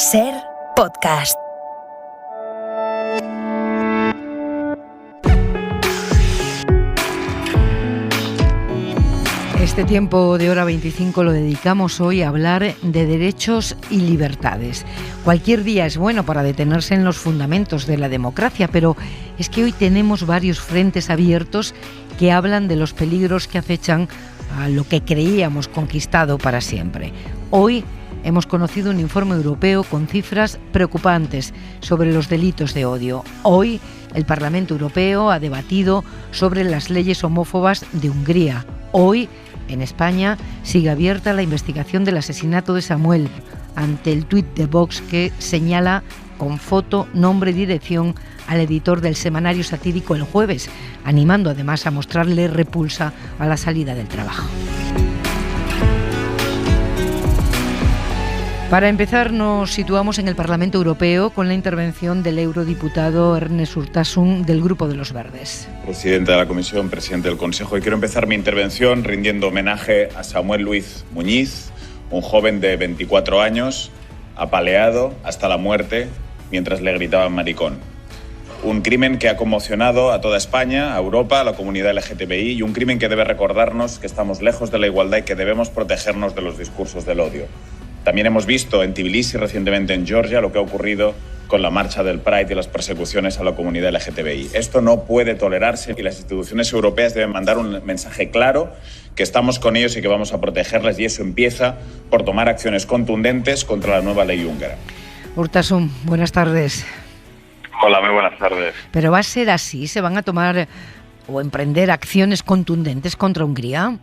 SER Podcast. Este tiempo de hora 25 lo dedicamos hoy a hablar de derechos y libertades. Cualquier día es bueno para detenerse en los fundamentos de la democracia, pero es que hoy tenemos varios frentes abiertos que hablan de los peligros que acechan a lo que creíamos conquistado para siempre. Hoy hemos conocido un informe europeo con cifras preocupantes sobre los delitos de odio. Hoy el Parlamento Europeo ha debatido sobre las leyes homófobas de Hungría. Hoy en España sigue abierta la investigación del asesinato de Samuel ante el tuit de Vox que señala con foto, nombre y dirección al editor del semanario satírico El Jueves, animando además a mostrarle repulsa a la salida del trabajo. Para empezar, nos situamos en el Parlamento Europeo con la intervención del eurodiputado Ernest Urtasun del Grupo de los Verdes. Presidente de la Comisión, presidente del Consejo, y quiero empezar mi intervención rindiendo homenaje a Samuel Luis Muñiz, un joven de 24 años, apaleado hasta la muerte mientras le gritaban maricón. Un crimen que ha conmocionado a toda España, a Europa, a la comunidad LGTBI, y un crimen que debe recordarnos que estamos lejos de la igualdad y que debemos protegernos de los discursos del odio. También hemos visto en Tbilisi, recientemente en Georgia, lo que ha ocurrido con la marcha del Pride y las persecuciones a la comunidad LGTBI. Esto no puede tolerarse y las instituciones europeas deben mandar un mensaje claro que estamos con ellos y que vamos a protegerles, y eso empieza por tomar acciones contundentes contra la nueva ley húngara. Urtasun, buenas tardes. Hola, muy buenas tardes. ¿Pero va a ser así? ¿Se van a tomar o emprender acciones contundentes contra Hungría?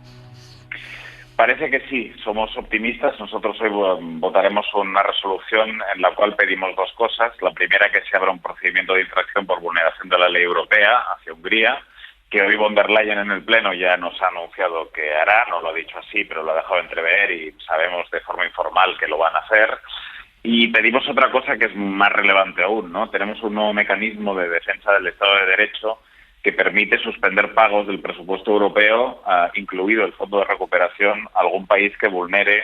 Parece que sí, somos optimistas. Nosotros hoy votaremos una resolución en la cual pedimos dos cosas. La primera, que se abra un procedimiento de infracción por vulneración de la ley europea hacia Hungría, que hoy von der Leyen en el Pleno ya nos ha anunciado que hará, no lo ha dicho así, pero lo ha dejado entrever y sabemos de forma informal que lo van a hacer. Y pedimos otra cosa que es más relevante aún, ¿no? Tenemos un nuevo mecanismo de defensa del Estado de Derecho que permite suspender pagos del presupuesto europeo, incluido el Fondo de Recuperación, a algún país que vulnere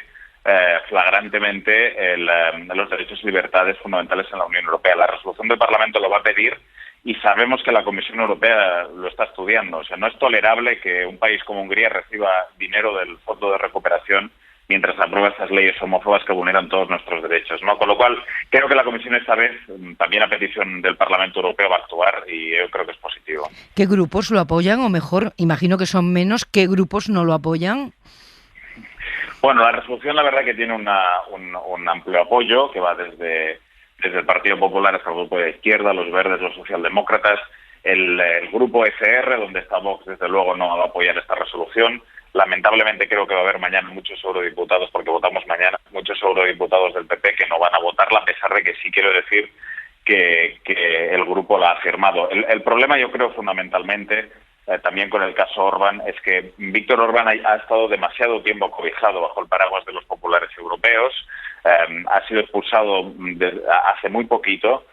flagrantemente los derechos y libertades fundamentales en la Unión Europea. La resolución del Parlamento lo va a pedir y sabemos que la Comisión Europea lo está estudiando. O sea, no es tolerable que un país como Hungría reciba dinero del Fondo de Recuperación mientras aprueba estas leyes homófobas que vulneran todos nuestros derechos, ¿no? Con lo cual, creo que la Comisión esta vez, también a petición del Parlamento Europeo, va a actuar y yo creo que es positivo. ¿Qué grupos lo apoyan? O mejor, imagino que son menos, ¿qué grupos no lo apoyan? Bueno, la resolución la verdad que tiene un amplio apoyo que va desde el Partido Popular hasta el Grupo de Izquierda, los Verdes, los Socialdemócratas, el Grupo ECR, donde está Vox, desde luego no va a apoyar esta resolución. Lamentablemente creo que va a haber mañana muchos eurodiputados, porque votamos mañana, muchos eurodiputados del PP que no van a votarla, a pesar de que sí quiero decir que el grupo la ha firmado. El problema, yo creo, fundamentalmente, también con el caso Orbán, es que Víctor Orbán ha estado demasiado tiempo cobijado bajo el paraguas de los populares europeos, ha sido expulsado hace muy poquito,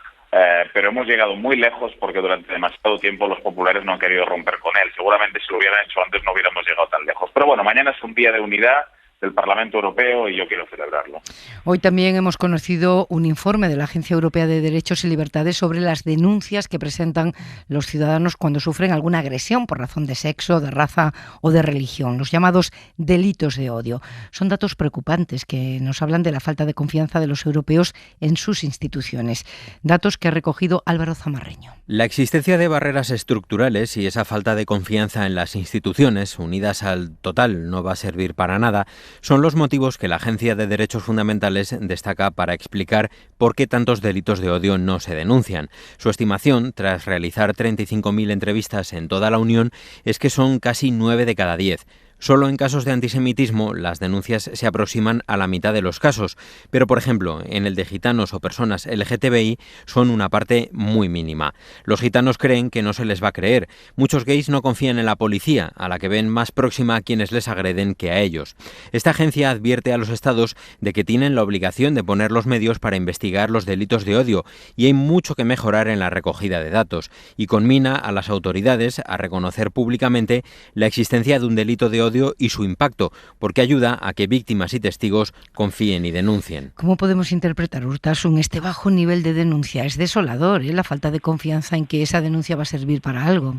pero hemos llegado muy lejos porque durante demasiado tiempo los populares no han querido romper con él. Seguramente si lo hubieran hecho antes no hubiéramos llegado tan lejos. Pero bueno, mañana es un día de unidad del Parlamento Europeo y yo quiero celebrarlo. Hoy también hemos conocido un informe de la Agencia Europea de Derechos y Libertades sobre las denuncias que presentan los ciudadanos cuando sufren alguna agresión por razón de sexo, de raza o de religión, los llamados delitos de odio. Son datos preocupantes que nos hablan de la falta de confianza de los europeos en sus instituciones. Datos que ha recogido Álvaro Zamarreño. La existencia de barreras estructurales y esa falta de confianza en las instituciones, unidas al total, no va a servir para nada, son los motivos que la Agencia de Derechos Fundamentales destaca para explicar por qué tantos delitos de odio no se denuncian. Su estimación, tras realizar 35.000 entrevistas en toda la Unión, es que son casi 9 de cada 10. Solo en casos de antisemitismo las denuncias se aproximan a la mitad de los casos, pero por ejemplo, en el de gitanos o personas LGTBI son una parte muy mínima. Los gitanos creen que no se les va a creer. Muchos gays no confían en la policía, a la que ven más próxima a quienes les agreden que a ellos. Esta agencia advierte a los estados de que tienen la obligación de poner los medios para investigar los delitos de odio y hay mucho que mejorar en la recogida de datos, y conmina a las autoridades a reconocer públicamente la existencia de un delito de odio odio y su impacto, porque ayuda a que víctimas y testigos confíen y denuncien. ¿Cómo podemos interpretar, Urtasun, este bajo nivel de denuncia? Es desolador, la falta de confianza en que esa denuncia va a servir para algo.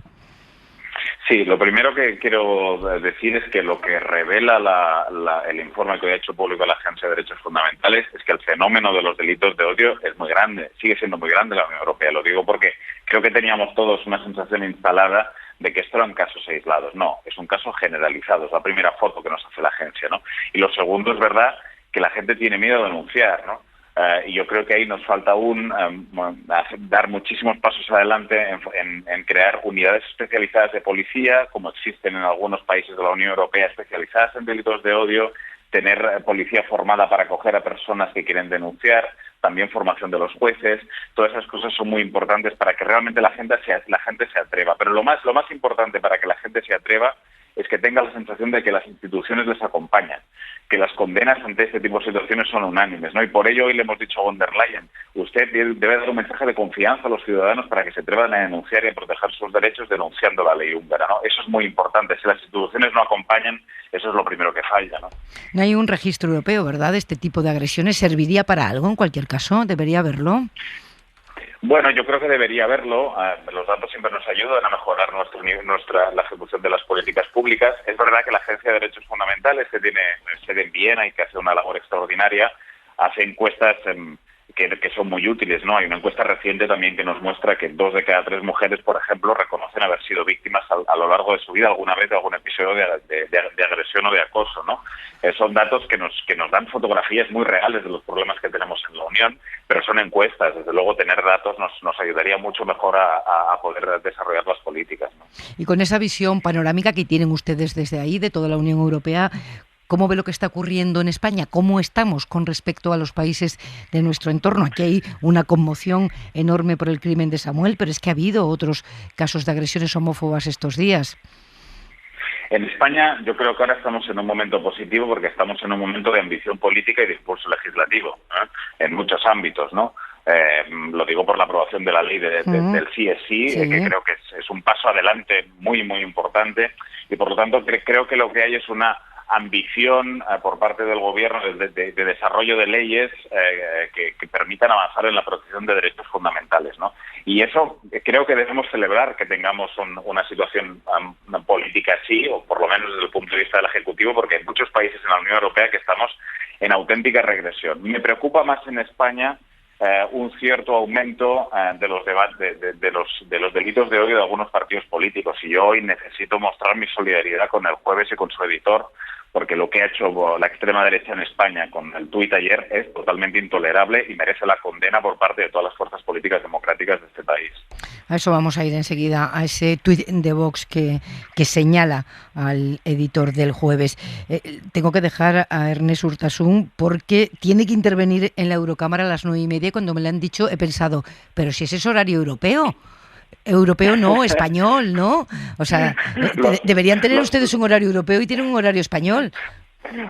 Sí, lo primero que quiero decir es que lo que revela el informe que ha hecho público la Agencia de Derechos Fundamentales es que el fenómeno de los delitos de odio es muy grande, sigue siendo muy grande en la Unión Europea. Lo digo porque creo que teníamos todos una sensación instalada de que esto eran casos aislados. No, es un caso generalizado, es la primera foto que nos hace la agencia, ¿no? Y lo segundo, es verdad que la gente tiene miedo a denunciar, ¿no? Y yo creo que ahí nos falta aún dar muchísimos pasos adelante en crear unidades especializadas de policía, como existen en algunos países de la Unión Europea, especializadas en delitos de odio, tener policía formada para acoger a personas que quieren denunciar, también formación de los jueces. Todas esas cosas son muy importantes para que realmente la gente se atreva. Pero lo más importante para que la gente se atreva es que tenga la sensación de que las instituciones les acompañan, que las condenas ante este tipo de situaciones son unánimes, ¿no? Y por ello hoy le hemos dicho a von der Leyen, usted debe dar un mensaje de confianza a los ciudadanos para que se atrevan a denunciar y a proteger sus derechos denunciando la ley húngara, ¿no? Eso es muy importante. Si las instituciones no acompañan, eso es lo primero que falla, ¿no? No hay un registro europeo, ¿verdad? Este tipo de agresiones serviría para algo, en cualquier caso, debería haberlo. Bueno, yo creo que debería haberlo. Los datos siempre nos ayudan a mejorar la ejecución de las políticas públicas. Es verdad que la Agencia de Derechos Fundamentales, que tiene sede en Viena y que hace una labor extraordinaria, hace encuestas que son muy útiles, ¿no? Hay una encuesta reciente también que nos muestra que 2 de cada 3 mujeres, por ejemplo, reconocen haber sido víctimas a lo largo de su vida alguna vez de algún episodio de agresión o de acoso, ¿no? Son datos que nos dan fotografías muy reales de los problemas que tenemos en la Unión, pero son encuestas. Desde luego, tener datos nos ayudaría mucho mejor a poder desarrollar las políticas, ¿no? Y con esa visión panorámica que tienen ustedes desde ahí, de toda la Unión Europea, ¿cómo ve lo que está ocurriendo en España? ¿Cómo estamos con respecto a los países de nuestro entorno? Aquí hay una conmoción enorme por el crimen de Samuel, pero es que ha habido otros casos de agresiones homófobas estos días. En España yo creo que ahora estamos en un momento positivo porque estamos en un momento de ambición política y de impulso legislativo, en muchos ámbitos, ¿no? Lo digo por la aprobación de la ley del sí es sí, que creo que es un paso adelante muy, muy importante, y por lo tanto creo que lo que hay es una ambición por parte del gobierno de desarrollo de leyes que permitan avanzar en la protección de derechos fundamentales, ¿no? Y eso creo que debemos celebrar, que tengamos una situación política así, o por lo menos desde el punto de vista del Ejecutivo, porque hay muchos países en la Unión Europea que estamos en auténtica regresión. Me preocupa más en España un cierto aumento de los debates de los delitos de odio de algunos partidos políticos, y yo hoy necesito mostrar mi solidaridad con el Jueves y con su editor, porque lo que ha hecho la extrema derecha en España con el tuit ayer es totalmente intolerable y merece la condena por parte de todas las fuerzas políticas democráticas de este país. A eso vamos a ir enseguida, a ese tuit de Vox que señala al editor del Jueves. Tengo que dejar a Ernest Urtasun porque tiene que intervenir en la Eurocámara a las 9:30, y cuando me lo han dicho he pensado, pero si ese es horario europeo. Europeo no, español, ¿no? O sea, deberían tener ustedes un horario europeo y tienen un horario español.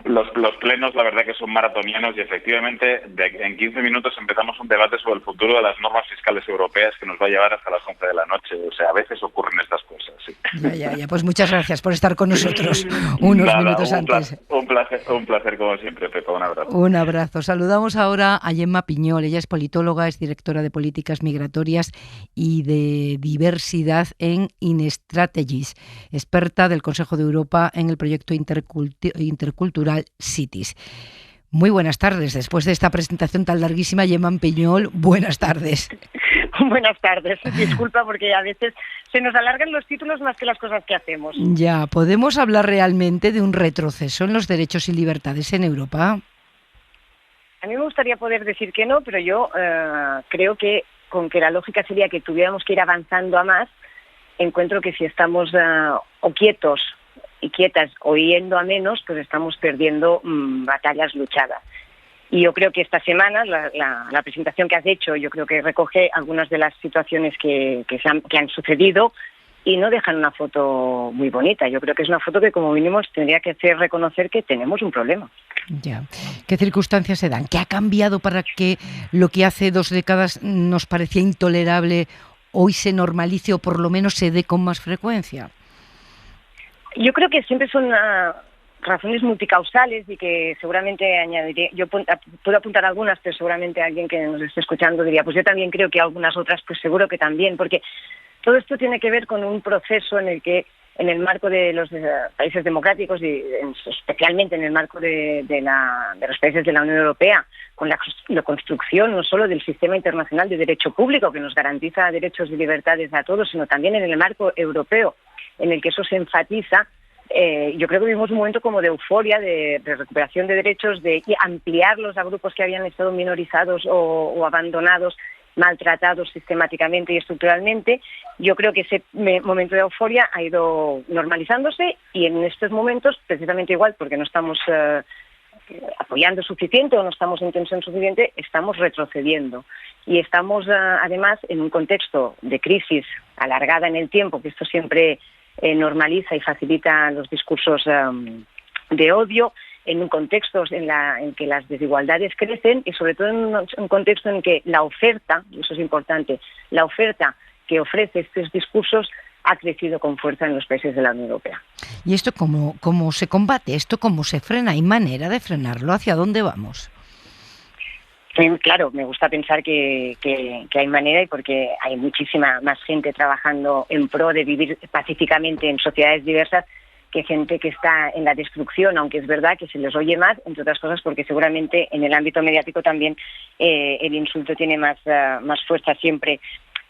Los plenos, la verdad que son maratonianos, y efectivamente en 15 minutos empezamos un debate sobre el futuro de las normas fiscales europeas que nos va a llevar hasta las 11 de la noche. O sea, a veces ocurren estas cosas, sí. Ya. Pues muchas gracias por estar con nosotros unos minutos antes. Un placer como siempre, Pepa. Un abrazo. Un abrazo. Saludamos ahora a Gemma Piñol. Ella es politóloga, es directora de políticas migratorias y de diversidad en InStrategies, experta del Consejo de Europa en el proyecto intercultural Cities. Muy buenas tardes. Después de esta presentación tan larguísima, Gemma Piñol, buenas tardes. Buenas tardes. Disculpa porque a veces se nos alargan los títulos más que las cosas que hacemos. Ya, ¿podemos hablar realmente de un retroceso en los derechos y libertades en Europa? A mí me gustaría poder decir que no, pero yo creo que con que la lógica sería que tuviéramos que ir avanzando a más, encuentro que si estamos o quietos y quietas o yendo a menos, pues estamos perdiendo batallas luchadas. Y yo creo que esta semana, la presentación que has hecho, yo creo que recoge algunas de las situaciones que han sucedido y no dejan una foto muy bonita. Yo creo que es una foto que como mínimo tendría que hacer reconocer que tenemos un problema. Ya. ¿Qué circunstancias se dan? ¿Qué ha cambiado para que lo que hace 2 décadas nos parecía intolerable hoy se normalice o por lo menos se dé con más frecuencia? Yo creo que siempre son razones multicausales y que seguramente añadiré, yo puedo apuntar algunas, pero seguramente alguien que nos esté escuchando diría, pues yo también creo que algunas otras, pues seguro que también, porque todo esto tiene que ver con un proceso en el que, en el marco de los países democráticos y especialmente en el marco de los países de la Unión Europea, con la construcción no solo del sistema internacional de derecho público que nos garantiza derechos y libertades a todos, sino también en el marco europeo en el que eso se enfatiza. Yo creo que vivimos un momento como de euforia, de recuperación de derechos, de ampliarlos a grupos que habían estado minorizados o abandonados, maltratados sistemáticamente y estructuralmente. Yo creo que ese momento de euforia ha ido normalizándose y en estos momentos, precisamente igual, porque no estamos apoyando suficiente o no estamos en tensión suficiente, estamos retrocediendo. Y estamos además en un contexto de crisis alargada en el tiempo, que esto siempre normaliza y facilita los discursos de odio, en un contexto en que las desigualdades crecen y sobre todo en un contexto en que la oferta, y eso es importante, la oferta que ofrece estos discursos ha crecido con fuerza en los países de la Unión Europea. ¿Y esto cómo se combate? ¿Esto cómo se frena? ¿Hay manera de frenarlo? ¿Hacia dónde vamos? Claro, me gusta pensar que hay manera y porque hay muchísima más gente trabajando en pro de vivir pacíficamente en sociedades diversas que gente que está en la destrucción, aunque es verdad que se les oye más, entre otras cosas porque seguramente en el ámbito mediático también el insulto tiene más fuerza siempre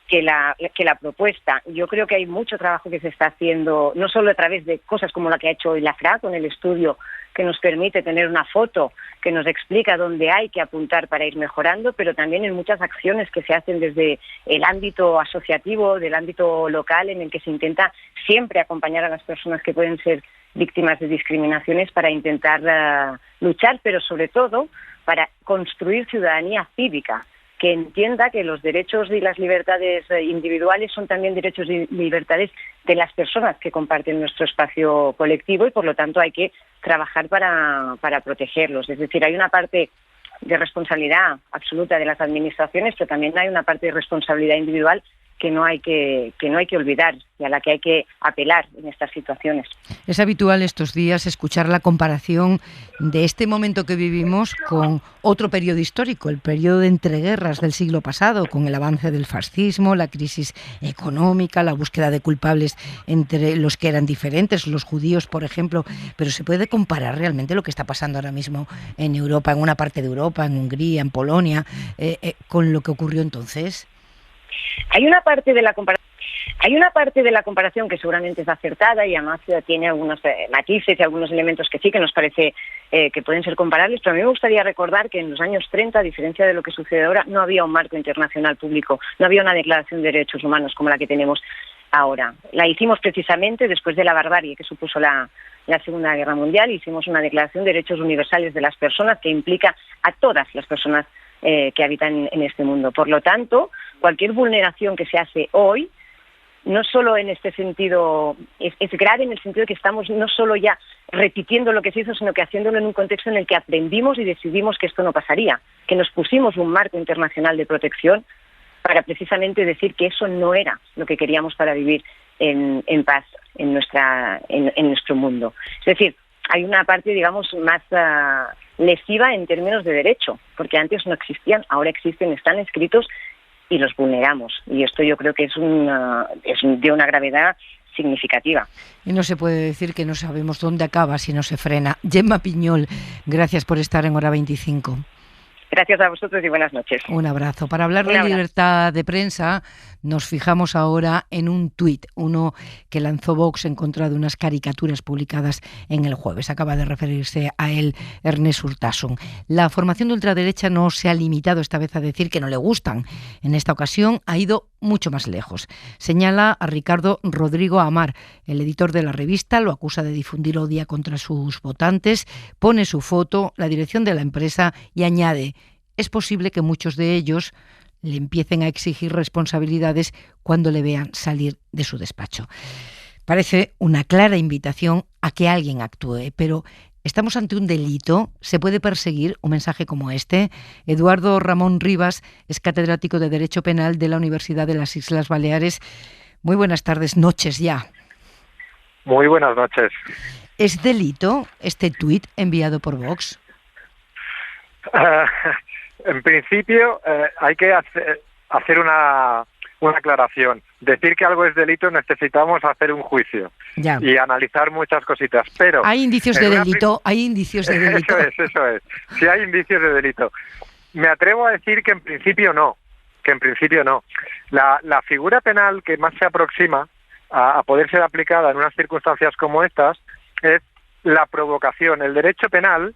que la propuesta. Yo creo que hay mucho trabajo que se está haciendo, no solo a través de cosas como la que ha hecho hoy la FRA con el estudio que nos permite tener una foto que nos explica dónde hay que apuntar para ir mejorando, pero también en muchas acciones que se hacen desde el ámbito asociativo, del ámbito local, en el que se intenta siempre acompañar a las personas que pueden ser víctimas de discriminaciones para intentar luchar, pero sobre todo para construir ciudadanía cívica, que entienda que los derechos y las libertades individuales son también derechos y libertades de las personas que comparten nuestro espacio colectivo y por lo tanto hay que trabajar para protegerlos. Es decir, hay una parte de responsabilidad absoluta de las administraciones, pero también hay una parte de responsabilidad individual que no hay que olvidar y a la que hay que apelar en estas situaciones. Es habitual estos días escuchar la comparación de este momento que vivimos con otro periodo histórico, el periodo de entreguerras del siglo pasado, con el avance del fascismo, la crisis económica, la búsqueda de culpables entre los que eran diferentes, los judíos, por ejemplo. Pero ¿se puede comparar realmente lo que está pasando ahora mismo en Europa, en una parte de Europa, en Hungría, en Polonia, con lo que ocurrió entonces? Hay una parte de la comparación que seguramente es acertada y además tiene algunos matices y algunos elementos que sí que nos parece que pueden ser comparables, pero a mí me gustaría recordar que en los años 30, a diferencia de lo que sucede ahora, no había un marco internacional público, no había una declaración de derechos humanos como la que tenemos ahora. La hicimos precisamente después de la barbarie que supuso la Segunda Guerra Mundial. Hicimos una declaración de derechos universales de las personas que implica a todas las personas que habitan en este mundo. Por lo tanto, cualquier vulneración que se hace hoy, no solo en este sentido, es grave en el sentido de que estamos no solo ya repitiendo lo que se hizo, sino que haciéndolo en un contexto en el que aprendimos y decidimos que esto no pasaría, que nos pusimos un marco internacional de protección para precisamente decir que eso no era lo que queríamos para vivir en paz en nuestro mundo. Es decir, hay una parte, digamos, más lesiva en términos de derecho, porque antes no existían, ahora existen, están escritos y los vulneramos. Y esto yo creo que es de una gravedad significativa. Y no se puede decir que no sabemos dónde acaba si no se frena. Gemma Piñol, gracias por estar en Hora 25. Gracias a vosotros y buenas noches. Un abrazo. Para hablar de libertad de prensa, nos fijamos ahora en un tuit, uno que lanzó Vox en contra de unas caricaturas publicadas en El Jueves. Acaba de referirse a él Ernest Urtasun. La formación de ultraderecha no se ha limitado esta vez a decir que no le gustan. En esta ocasión ha ido mucho más lejos. Señala a Ricardo Rodrigo Amar, el editor de la revista, lo acusa de difundir odio contra sus votantes, pone su foto, la dirección de la empresa y añade: es posible que muchos de ellos le empiecen a exigir responsabilidades cuando le vean salir de su despacho. Parece una clara invitación a que alguien actúe, pero ¿estamos ante un delito? ¿Se puede perseguir un mensaje como este? Eduardo Ramón Rivas es catedrático de Derecho Penal de la Universidad de las Islas Baleares. Muy buenas tardes, noches ya. Muy buenas noches. ¿Es delito este tuit enviado por Vox? En principio hay que hacer una aclaración. Decir que algo es delito necesitamos hacer un juicio y analizar muchas cositas. Pero hay indicios de delito, hay indicios de delito. Eso es. Sí hay indicios de delito. Me atrevo a decir que en principio no. La figura penal que más se aproxima a poder ser aplicada en unas circunstancias como estas es la provocación. El derecho penal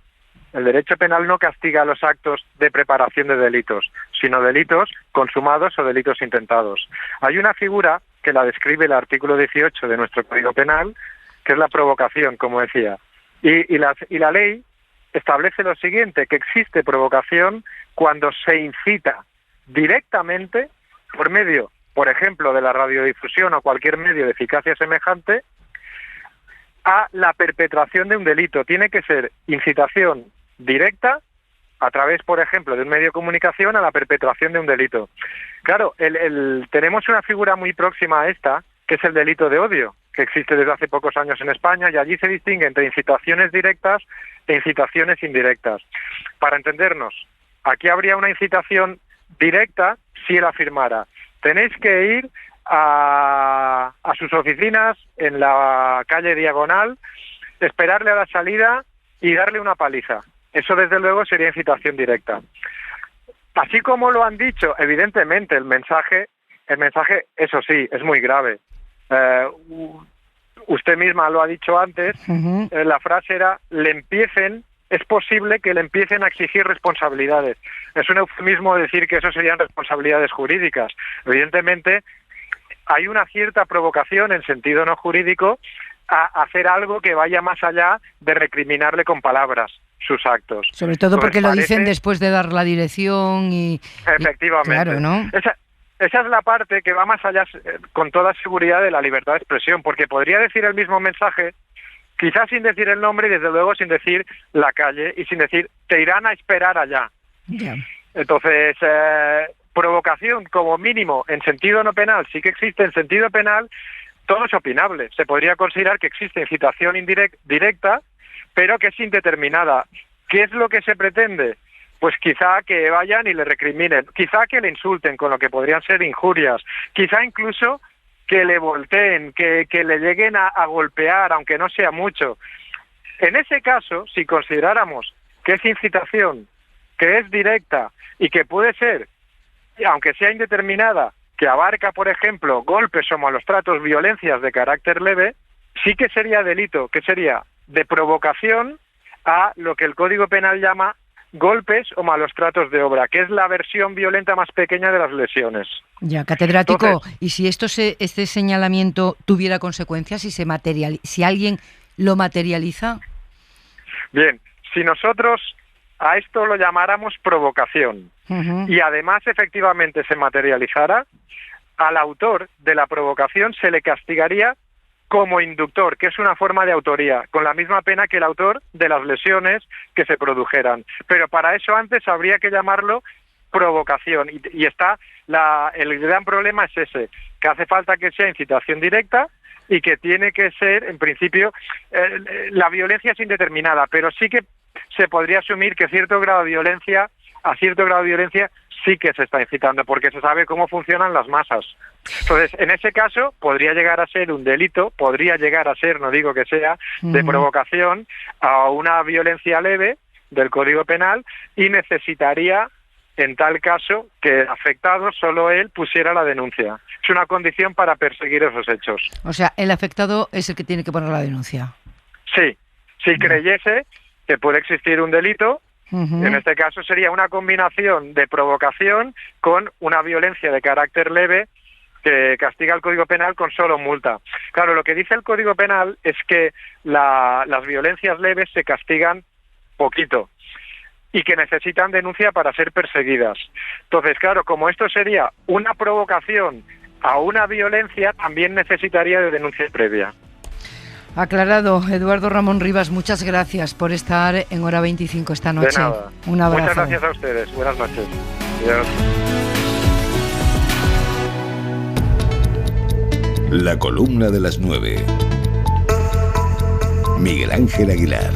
no castiga los actos de preparación de delitos, sino delitos consumados o delitos intentados. Hay una figura que la describe el artículo 18 de nuestro Código Penal, que es la provocación, como decía. Y la ley establece lo siguiente, que existe provocación cuando se incita directamente por medio, por ejemplo, de la radiodifusión o cualquier medio de eficacia semejante, a la perpetración de un delito. Tiene que ser incitación directa a través, por ejemplo, de un medio de comunicación a la perpetración de un delito. Claro, tenemos una figura muy próxima a esta, que es el delito de odio, que existe desde hace pocos años en España, y allí se distingue entre incitaciones directas e incitaciones indirectas. Para entendernos, aquí habría una incitación directa si él afirmara: tenéis que ir a sus oficinas en la calle Diagonal, esperarle a la salida y darle una paliza. Eso, desde luego, sería incitación directa. Así como lo han dicho, evidentemente, el mensaje, eso sí, es muy grave. Usted misma lo ha dicho antes, la frase era: es posible que le empiecen a exigir responsabilidades. Es un eufemismo decir que eso serían responsabilidades jurídicas. Evidentemente, hay una cierta provocación en sentido no jurídico a hacer algo que vaya más allá de recriminarle con palabras sus actos. Sobre todo porque lo dicen después de dar la dirección y... Efectivamente. Claro, ¿no? Esa es la parte que va más allá, con toda seguridad, de la libertad de expresión, porque podría decir el mismo mensaje, quizás sin decir el nombre y desde luego sin decir la calle y sin decir te irán a esperar allá. Yeah. Entonces, provocación como mínimo en sentido no penal sí que existe. En sentido penal todo es opinable. Se podría considerar que existe incitación directa, pero que es indeterminada. ¿Qué es lo que se pretende? Pues quizá que vayan y le recriminen, quizá que le insulten con lo que podrían ser injurias, quizá incluso que le volteen, que le lleguen a golpear, aunque no sea mucho. En ese caso, si consideráramos que es incitación, que es directa y que puede ser, aunque sea indeterminada, que abarca, por ejemplo, golpes o malos tratos, violencias de carácter leve, sí que sería delito, que sería de provocación a lo que el Código Penal llama golpes o malos tratos de obra, que es la versión violenta más pequeña de las lesiones. Ya, catedrático, Entonces, ¿y si este señalamiento tuviera consecuencias, si alguien lo materializa? Bien, si nosotros a esto lo llamáramos provocación y además efectivamente se materializara, al autor de la provocación se le castigaría como inductor, que es una forma de autoría, con la misma pena que el autor de las lesiones que se produjeran. Pero para eso antes habría que llamarlo provocación. Y está el gran problema es ese, que hace falta que sea incitación directa y que tiene que ser, en principio, la violencia es indeterminada, pero sí que se podría asumir que a cierto grado de violencia sí que se está incitando, porque se sabe cómo funcionan las masas. Entonces, en ese caso, podría llegar a ser un delito, no digo que sea, de provocación a una violencia leve del Código Penal, y necesitaría, en tal caso, que el afectado, solo él, pusiera la denuncia. Es una condición para perseguir esos hechos. O sea, el afectado es el que tiene que poner la denuncia. Sí, si creyese que puede existir un delito, en este caso sería una combinación de provocación con una violencia de carácter leve que castiga el Código Penal con solo multa. Claro, lo que dice el Código Penal es que las violencias leves se castigan poquito y que necesitan denuncia para ser perseguidas. Entonces, claro, como esto sería una provocación a una violencia, también necesitaría de denuncia previa. Aclarado. Eduardo Ramón Rivas, muchas gracias por estar en Hora 25 esta noche. De nada. Un abrazo. Muchas gracias a ustedes. Buenas noches. Adiós. La columna de las 9. Miguel Ángel Aguilar.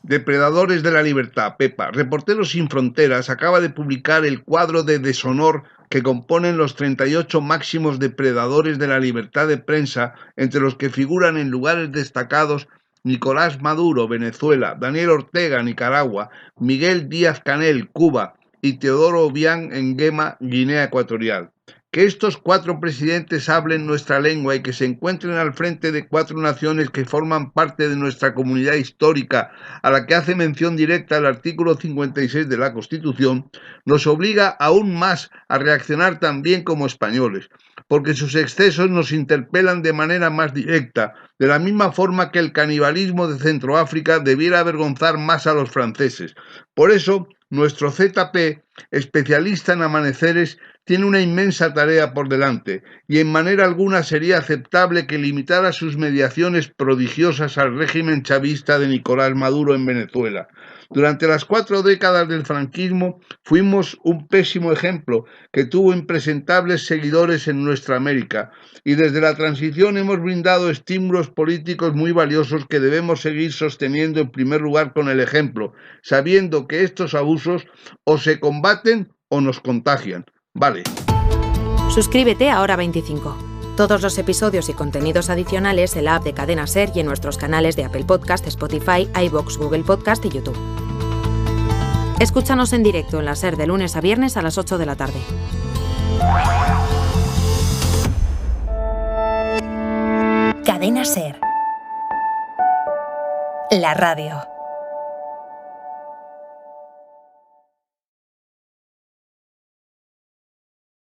Depredadores de la libertad, Pepa. Reporteros sin Fronteras acaba de publicar el cuadro de deshonor que componen los 38 máximos depredadores de la libertad de prensa, entre los que figuran en lugares destacados Nicolás Maduro, Venezuela, Daniel Ortega, Nicaragua, Miguel Díaz-Canel, Cuba y Teodoro Obiang Nguema, Guinea Ecuatorial. Que estos 4 presidentes hablen nuestra lengua y que se encuentren al frente de 4 naciones que forman parte de nuestra comunidad histórica, a la que hace mención directa el artículo 56 de la Constitución, nos obliga aún más a reaccionar también como españoles, porque sus excesos nos interpelan de manera más directa, de la misma forma que el canibalismo de Centroáfrica debiera avergonzar más a los franceses. Por eso, nuestro ZP, especialista en amaneceres, tiene una inmensa tarea por delante, y en manera alguna sería aceptable que limitara sus mediaciones prodigiosas al régimen chavista de Nicolás Maduro en Venezuela. Durante las 4 décadas del franquismo fuimos un pésimo ejemplo que tuvo impresentables seguidores en nuestra América, y desde la transición hemos brindado estímulos políticos muy valiosos que debemos seguir sosteniendo en primer lugar con el ejemplo, sabiendo que estos abusos o se combaten o nos contagian. Vale. Suscríbete a Hora 25. Todos los episodios y contenidos adicionales en la app de Cadena SER y en nuestros canales de Apple Podcast, Spotify, iVoox, Google Podcast y YouTube. Escúchanos en directo en la SER de lunes a viernes a las 8 de la tarde. Cadena SER. La radio.